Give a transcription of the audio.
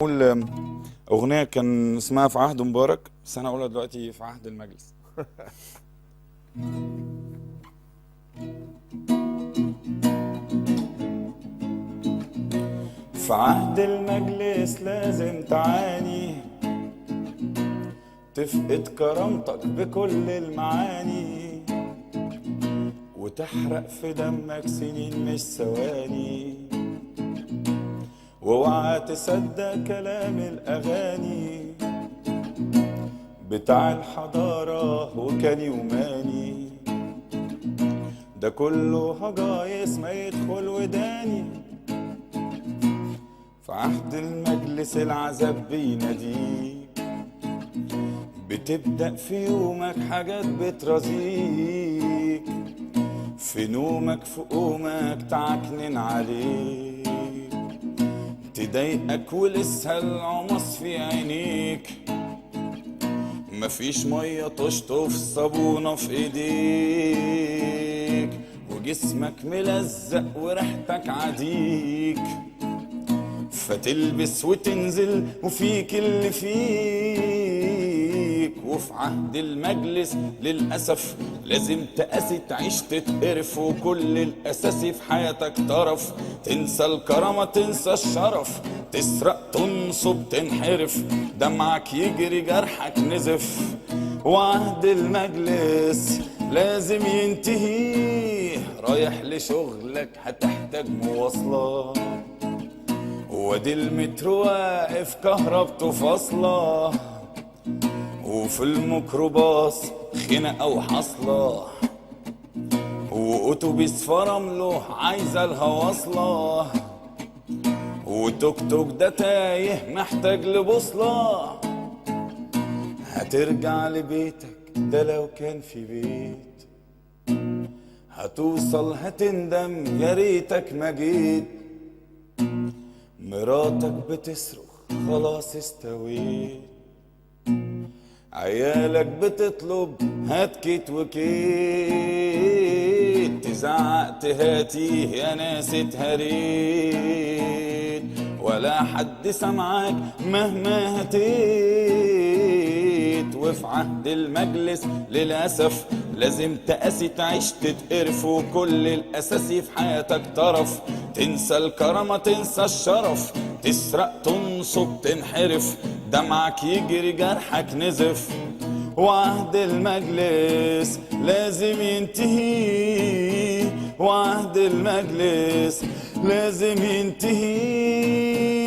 أقول أغنية كان اسمها في عهد مبارك، بس أنا أقولها دلوقتي في عهد المجلس. في عهد المجلس لازم تعاني، تفقد كرامتك بكل المعاني، وتحرق في دمك سنين مش ثواني، واوعى تصدق كلام الأغاني بتاع الحضارة وكاني وماني، ده كله هجايس ما يدخل وداني. في عهد المجلس العذاب بيناديك، بتبدأ في يومك حاجات بترازيك، في نومك في قومك تعكنن عليك، تضايقك ولسه العمص في عينيك، مفيش مية تشطف صابونة في ايديك، وجسمك ملزق وريحتك عديك، فتلبس وتنزل وفيك اللي فيك. وفي عهد المجلس للأسف لازم تقاسي تعيش تتقرف، وكل الأساسي في حياتك طرف، تنسى الكرامة تنسى الشرف، تسرق تنصب تنحرف، دمعك يجري جرحك نزف. وعهد المجلس لازم ينتهي، رايح لشغلك هتحتاج مواصلات، وادي المترو واقف كهربته فاصلة، وفي الميكروباص خنقة وحصلة، وأتوبيس فرمله عايزة لها واصلة، وتوك توك ده تايه محتاج لبوصلة. هترجع لبيتك ده لو كان في بيت، هتوصل هتندم يا ريتك ما جيت، مراتك بتصرخ خلاص استويت، عيالك بتطلب هات كيت وكيت، تزعق تهاتيه يا ناس اتهريت، ولا حد سمعك مهما هتيت. وفي عهد المجلس للأسف لازم تقاسي تعيش تتقرف، وكل الأساسي في حياتك طرف، تنسى الكرامة تنسى الشرف، تسرق تنصب تنحرف، دمعك يجري جرحك نزف. وعهد المجلس لازم ينتهي، وعهد المجلس لازم ينتهي.